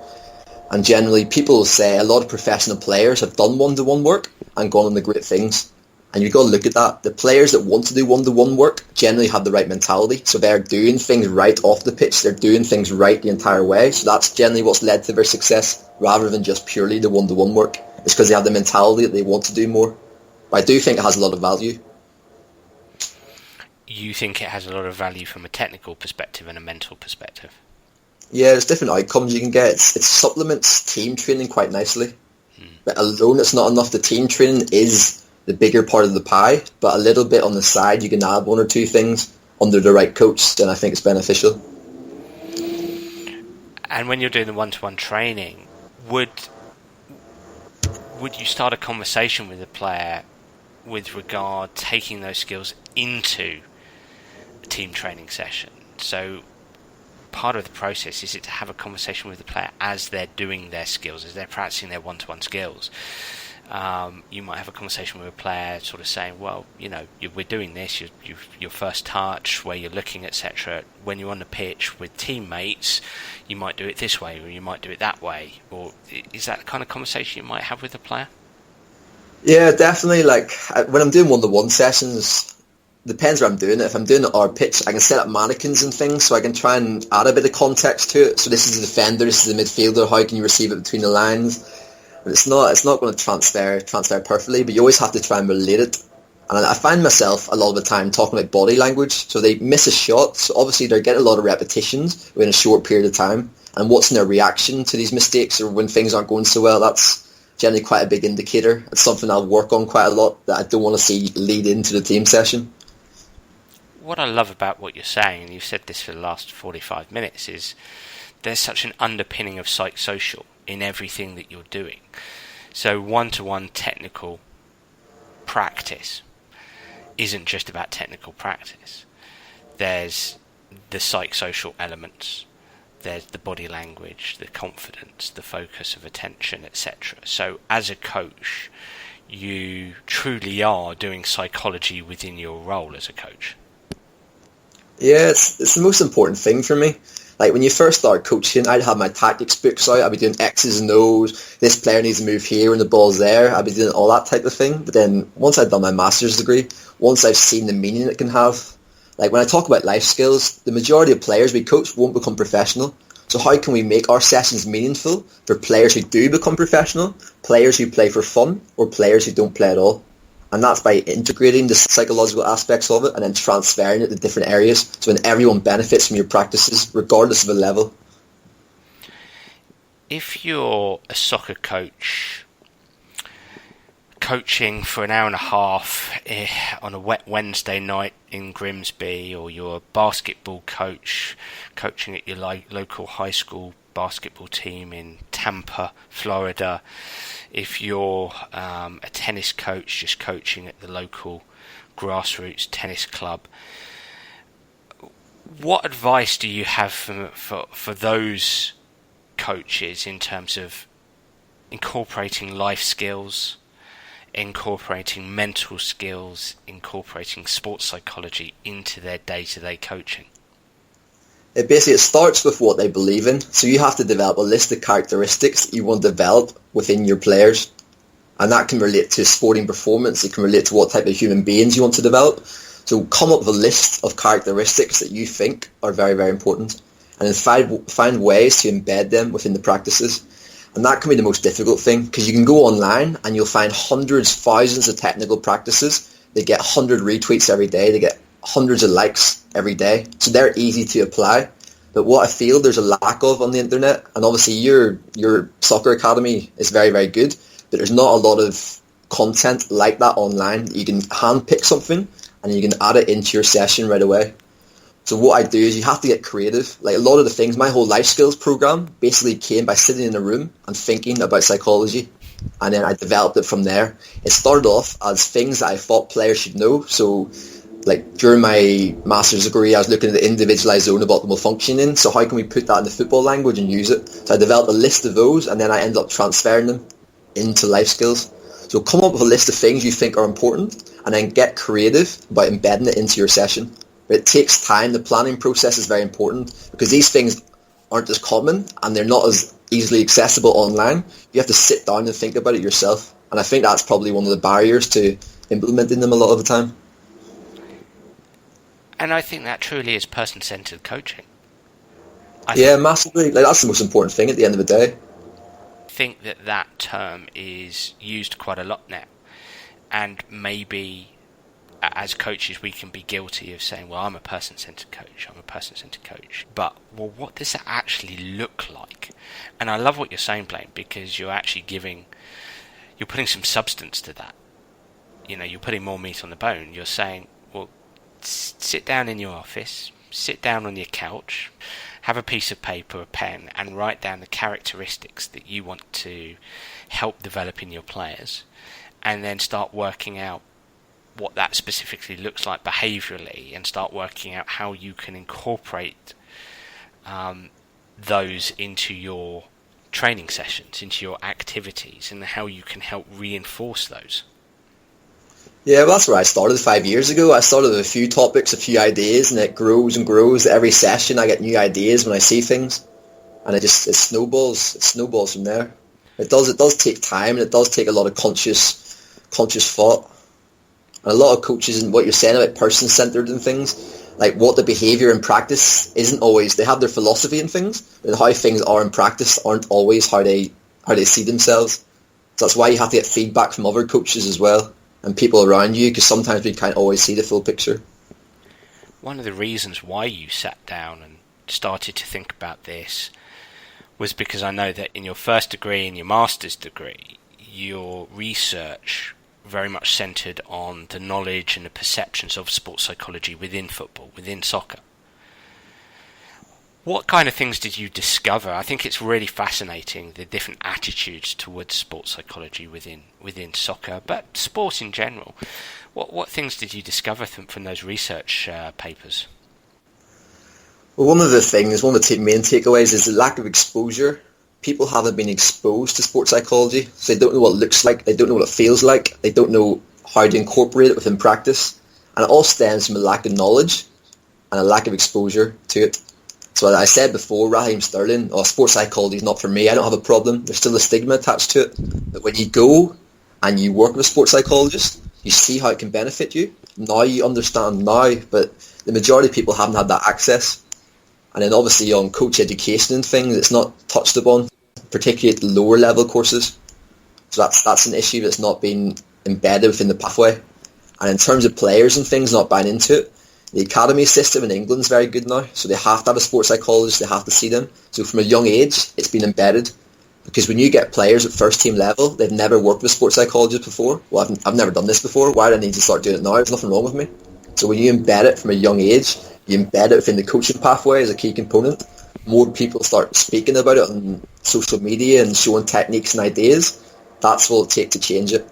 And generally people will say a lot of professional players have done one-to-one work and gone on to great things. And you've got to look at that. The players that want to do one-to-one work generally have the right mentality. So they're doing things right off the pitch. They're doing things right the entire way. So that's generally what's led to their success rather than just purely the one-to-one work. It's because they have the mentality that they want to do more. But I do think it has a lot of value. You think it has a lot of value from a technical perspective and a mental perspective? Yeah, there's different outcomes you can get. It supplements team training quite nicely. But alone it's not enough. The team training is the bigger part of the pie, but a little bit on the side you can add one or two things. under the right coach, then I think it's beneficial. And when you're doing the one-to-one training, would you start a conversation with a player with regard taking those skills into a team training session? So part of the process is it to have a conversation with the player as they're doing their skills, as they're practicing their one-to-one skills. You might have a conversation with a player sort of saying, well, we're doing this, your first touch, where you're looking, etc. When you're on the pitch with teammates, you might do it this way or you might do it that way. Or is that the kind of conversation you might have with the player? Yeah, definitely. Like when I'm doing one-to-one sessions, depends where I'm doing it. If I'm doing it our pitch, I can set up mannequins and things, so I can try and add a bit of context to it. So this is a defender, this is a midfielder. How can you receive it between the lines? And it's not going to transfer perfectly, but you always have to try and relate it. And I find myself a lot of the time talking about body language. So they miss a shot, so obviously they're getting a lot of repetitions within a short period of time. And what's in their reaction to these mistakes or when things aren't going so well, that's generally quite a big indicator. It's something I'll work on quite a lot that I don't want to see lead into the team session. What I love about what you're saying, and you've said this for the last 45 minutes, is there's such an underpinning of psychosocial in everything that you're doing. So one-to-one technical practice isn't just about technical practice. There's the psychosocial elements, there's the body language, the confidence, the focus of attention, etc. So as a coach, you truly are doing psychology within your role as a coach. Yeah, it's the most important thing for me. Like when you first start coaching, I'd have my tactics books out. I'd be doing X's and O's. This player needs to move here when the ball's there. I'd be doing all that type of thing. But then once I've done my master's degree, once I've seen the meaning it can have, like when I talk about life skills, the majority of players we coach won't become professional. So how can we make our sessions meaningful for players who do become professional, players who play for fun, or players who don't play at all? And that's by integrating the psychological aspects of it and then transferring it to different areas so then everyone benefits from your practices regardless of the level. If you're a soccer coach coaching for an hour and a half on a wet Wednesday night in Grimsby, or you're a basketball coach coaching at your local high school basketball team in Tampa, Florida, if you're a tennis coach just coaching at the local grassroots tennis club, what advice do you have for those coaches in terms of incorporating life skills, incorporating mental skills, incorporating sports psychology into their day-to-day coaching? It starts with what they believe in. So you have to develop a list of characteristics that you want to develop within your players. And that can relate to sporting performance. It can relate to what type of human beings you want to develop. So come up with a list of characteristics that you think are very, very important. And then find ways to embed them within the practices. And that can be the most difficult thing, because you can go online and you'll find hundreds, thousands of technical practices. They get 100 retweets every day. They get hundreds of likes every day. So they're easy to apply. But what I feel there's a lack of on the internet, and obviously your soccer academy is very, very good, but there's not a lot of content like that online. You can handpick something and you can add it into your session right away. So what I do is you have to get creative. Like a lot of the things, my whole life skills program basically came by sitting in a room and thinking about psychology. And then I developed it from there. It started off as things that I thought players should know. So like during my master's degree, I was looking at the individualized zone of optimal functioning. So how can we put that into football language and use it? So I developed a list of those, and then I ended up transferring them into life skills. So come up with a list of things you think are important, and then get creative about embedding it into your session. But it takes time. The planning process is very important because these things aren't as common and they're not as easily accessible online. You have to sit down and think about it yourself. And I think that's probably one of the barriers to implementing them a lot of the time. And I think that truly is person-centered coaching. Massively. Like that's the most important thing at the end of the day. I think that term is used quite a lot now. And maybe as coaches we can be guilty of saying, well, I'm a person-centered coach. But, well, what does that actually look like? And I love what you're saying, Blaine, because you're actually putting some substance to that. You're putting more meat on the bone. You're saying, well, sit down in your office, sit down on your couch, have a piece of paper, a pen, and write down the characteristics that you want to help develop in your players, and then start working out what that specifically looks like behaviourally, and start working out how you can incorporate those into your training sessions, into your activities, and how you can help reinforce those. Yeah, well, that's where I started 5 years ago. I started with a few topics, a few ideas, and it grows and grows. Every session I get new ideas when I see things, and it snowballs. It snowballs from there. It does take time, and it does take a lot of conscious thought. And a lot of coaches, and what you're saying about person-centered and things, like what the behaviour in practice isn't always, they have their philosophy in things, but how things are in practice aren't always how they see themselves. So that's why you have to get feedback from other coaches as well, and people around you, because sometimes we can't always see the full picture. One of the reasons why you sat down and started to think about this was because I know that in your first degree and your master's degree, your research very much centred on the knowledge and the perceptions of sports psychology within football, within soccer. What kind of things did you discover? I think it's really fascinating, the different attitudes towards sports psychology within soccer, but sport in general. What things did you discover from those research papers? Well, one of the main takeaways is the lack of exposure. People haven't been exposed to sports psychology, so they don't know what it looks like, they don't know what it feels like, they don't know how to incorporate it within practice, and it all stems from a lack of knowledge and a lack of exposure to it. So as I said before, Raheem Sterling, sports psychology is not for me, I don't have a problem, there's still a stigma attached to it, but when you go and you work with a sports psychologist, you see how it can benefit you. Now you understand now, but the majority of people haven't had that access. And then obviously on coach education and things, it's not touched upon, particularly at the lower level courses. So that's an issue that's not been embedded within the pathway. And in terms of players and things not buying into it, the academy system in England is very good now. So they have to have a sports psychologist, they have to see them. So from a young age, it's been embedded. Because when you get players at first team level, they've never worked with a sports psychologist before. Well, I've never done this before. Why do I need to start doing it now? There's nothing wrong with me. So when you embed it from a young age, you embed it within the coaching pathway as a key component, more people start speaking about it on social media and showing techniques and ideas. That's what it'll take to change it.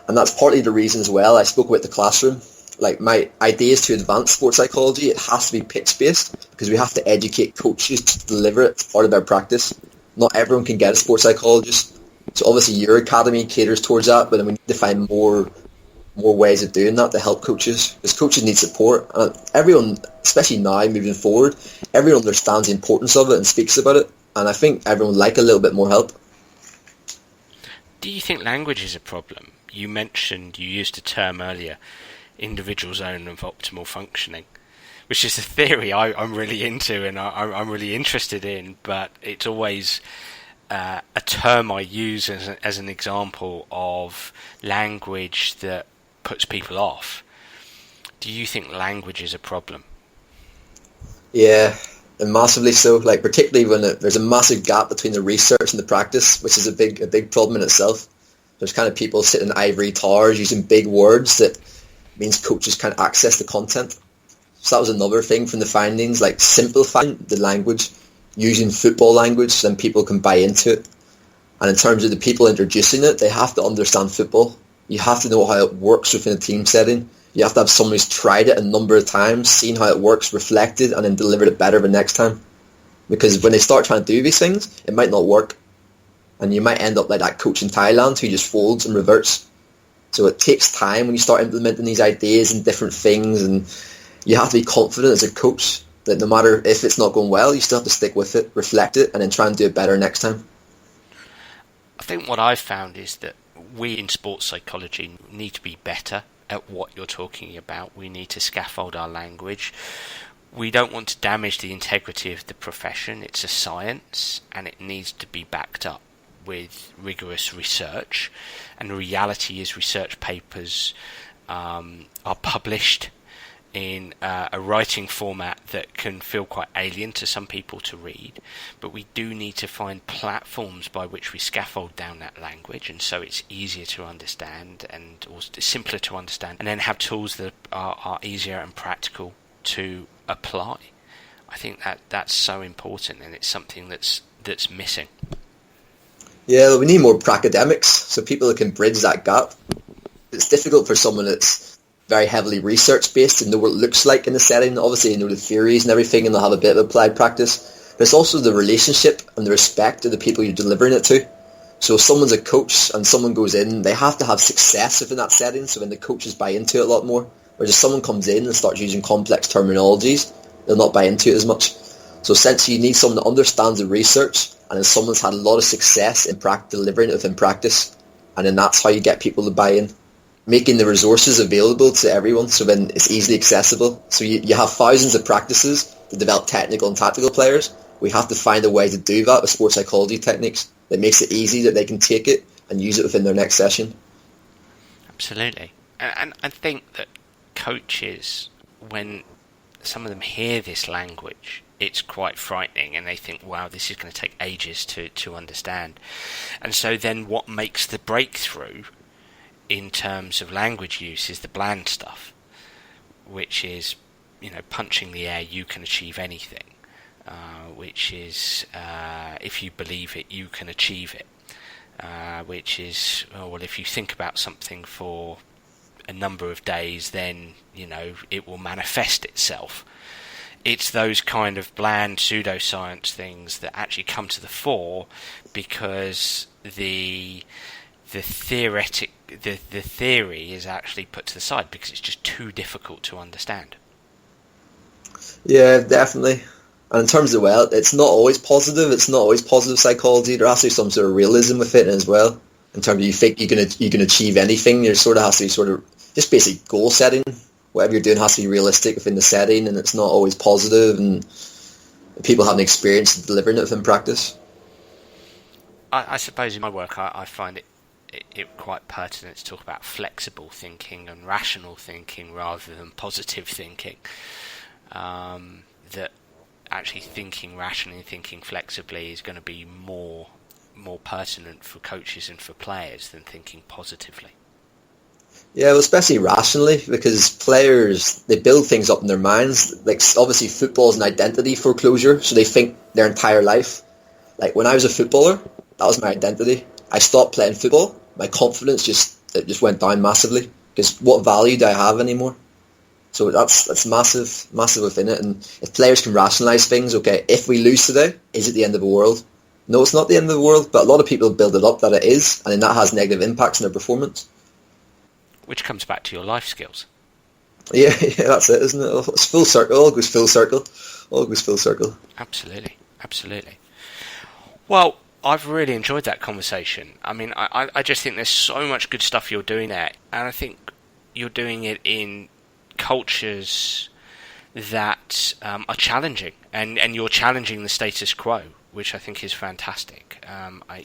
And that's partly the reason as well I spoke about the classroom. Like my ideas to advance sports psychology, it has to be pitch-based because we have to educate coaches to deliver it as part of their practice. Not everyone can get a sports psychologist. So obviously your academy caters towards that, but then we need to find more ways of doing that to help coaches, because coaches need support. Everyone, especially now moving forward, everyone understands the importance of it and speaks about it, and I think everyone would like a little bit more help. Do you think language is a problem? You mentioned, you used a term earlier, individual zone of optimal functioning, which is a theory I'm really into and I'm really interested in, but it's always a term I use as an example of language that puts people off. Do you think language is a problem? Yeah, and massively so. Like particularly when there's a massive gap between the research and the practice, which is a big problem in itself. There's kind of people sitting in ivory towers using big words that means coaches can't access the content. So that was another thing from the findings, like simplifying the language, using football language, so then people can buy into it. And in terms of the people introducing it, they have to understand football. You have to know how it works within a team setting. You have to have someone who's tried it a number of times, seen how it works, reflected, and then delivered it better the next time. Because when they start trying to do these things, it might not work. And you might end up like that coach in Thailand who just folds and reverts. So it takes time when you start implementing these ideas and different things, and you have to be confident as a coach that no matter if it's not going well, you still have to stick with it, reflect it, and then try and do it better next time. I think what I've found is that we in sports psychology need to be better at what you're talking about. We need to scaffold our language. We don't want to damage the integrity of the profession. It's a science and it needs to be backed up with rigorous research. And the reality is research papers are published in a writing format that can feel quite alien to some people to read, but we do need to find platforms by which we scaffold down that language, and so it's easier to understand and or simpler to understand, and then have tools that are easier and practical to apply. I think that's so important, and it's something that's missing. Yeah, we need more pracademics, so people that can bridge that gap. It's difficult for someone that's very heavily research-based to know what it looks like in the setting. Obviously, you know the theories and everything, and they'll have a bit of applied practice. But it's also the relationship and the respect of the people you're delivering it to. So if someone's a coach and someone goes in, they have to have success within that setting, so when the coaches buy into it a lot more. Whereas if someone comes in and starts using complex terminologies, they'll not buy into it as much. So essentially, you need someone that understands the research, and then someone's had a lot of success in delivering it within practice. And then that's how you get people to buy in. Making the resources available to everyone so then it's easily accessible. So you have thousands of practices to develop technical and tactical players. We have to find a way to do that with sports psychology techniques that makes it easy that they can take it and use it within their next session. Absolutely. And I think that coaches, when some of them hear this language, it's quite frightening, and they think, wow, this is going to take ages to understand. And so then what makes the breakthrough in terms of language use is the bland stuff, which is, punching the air, you can achieve anything, which is, if you believe it, you can achieve it, which is, if you think about something for a number of days, then, it will manifest itself. It's those kind of bland pseudoscience things that actually come to the fore because the theory is actually put to the side because it's just too difficult to understand. Yeah, definitely. And in terms of, it's not always positive. It's not always positive psychology. There has to be some sort of realism with it as well. In terms of you think you can achieve anything, there sort of has to be sort of just basic goal setting. Whatever you're doing has to be realistic within the setting, and it's not always positive, and people have an experience of delivering it within practice. I suppose in my work I find it quite pertinent to talk about flexible thinking and rational thinking rather than positive thinking. That actually thinking rationally and thinking flexibly is going to be more pertinent for coaches and for players than thinking positively. Yeah, well, especially rationally, because players, they build things up in their minds. Like, obviously football is an identity foreclosure, so they think their entire life. Like, when I was a footballer, that was my identity. I stopped playing football, my confidence just went down massively, because what value do I have anymore? So that's massive within it. And if players can rationalise things, okay, if we lose today, is it the end of the world? No, it's not the end of the world, but a lot of people build it up that it is, and then that has negative impacts on their performance. Which comes back to your life skills. Yeah, that's it, isn't it? It's full circle, all goes full circle. Absolutely. Well, I've really enjoyed that conversation. I mean, I just think there's so much good stuff you're doing there, and I think you're doing it in cultures that are challenging, and you're challenging the status quo, which I think is fantastic.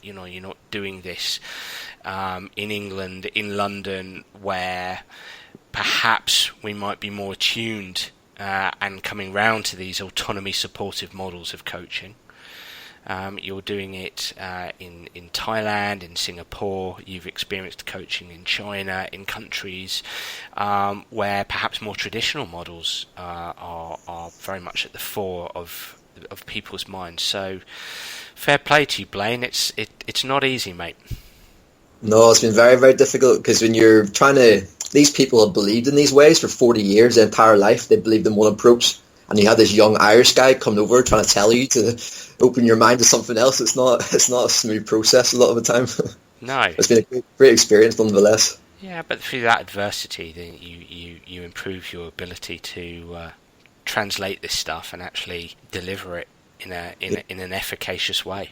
You're not doing this in England, in London, where perhaps we might be more attuned and coming round to these autonomy-supportive models of coaching. You're doing it in Thailand, in Singapore. You've experienced coaching in China, in countries where perhaps more traditional models are very much at the fore of people's minds. So, fair play to you, Blaine. It's not easy, mate. No, it's been very, very difficult, because when you're trying to... These people have believed in these ways for 40 years, their entire life. They believed in one approach. And you have this young Irish guy coming over trying to tell you to open your mind to something else. It's not a smooth process a lot of the time. No. It's been a great experience nonetheless. Yeah, but through that adversity, then you improve your ability to translate this stuff and actually deliver it in an efficacious way.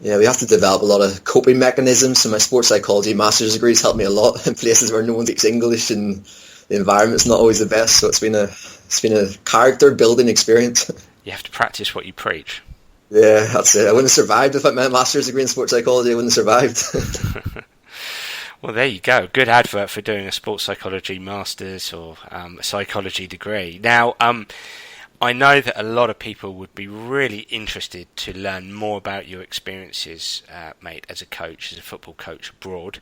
Yeah, we have to develop a lot of coping mechanisms. So my sports psychology master's degree has helped me a lot in places where no one speaks English and the environment's not always the best. So it's been a character building experience. You have to practice what you preach. Yeah, that's it. I wouldn't have survived if I had my master's degree in sports psychology. I wouldn't have survived. Well, there you go. Good advert for doing a sports psychology master's or a psychology degree. Now, I know that a lot of people would be really interested to learn more about your experiences, mate, as a coach, as a football coach abroad,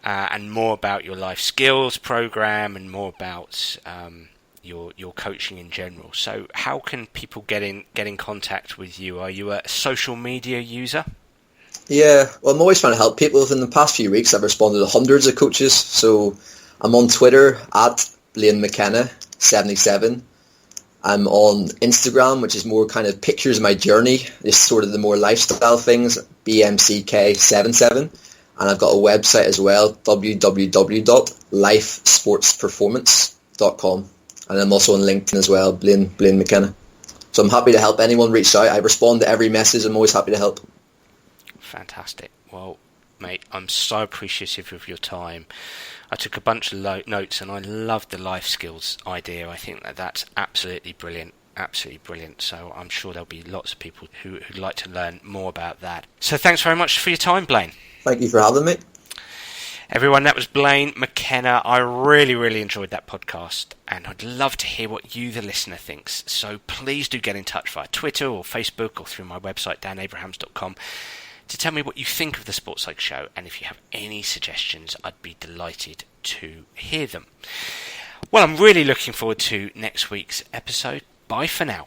and more about your life skills program and more about your coaching in general. So how can people get in contact with you? Are you a social media user? Yeah, well, I'm always trying to help people. In the past few weeks, I've responded to hundreds of coaches. So I'm on Twitter at Blaine McKenna 77. I'm on Instagram, which is more kind of pictures of my journey, just sort of the more lifestyle things, BMCK77. And I've got a website as well, www.lifesportsperformance.com. And I'm also on LinkedIn as well, Blaine McKenna. So I'm happy to help anyone reach out. I respond to every message. I'm always happy to help. Fantastic. Well, mate, I'm so appreciative of your time. I took a bunch of notes and I loved the life skills idea. I think that's absolutely brilliant. Absolutely brilliant. So I'm sure there'll be lots of people who'd like to learn more about that. So thanks very much for your time, Blaine. Thank you for having me. Everyone, that was Blaine McKenna. I really, really enjoyed that podcast and I'd love to hear what you, the listener, thinks. So please do get in touch via Twitter or Facebook or through my website, danabrahams.com. to tell me what you think of the Sports Psych Show, and if you have any suggestions, I'd be delighted to hear them. Well, I'm really looking forward to next week's episode. Bye for now.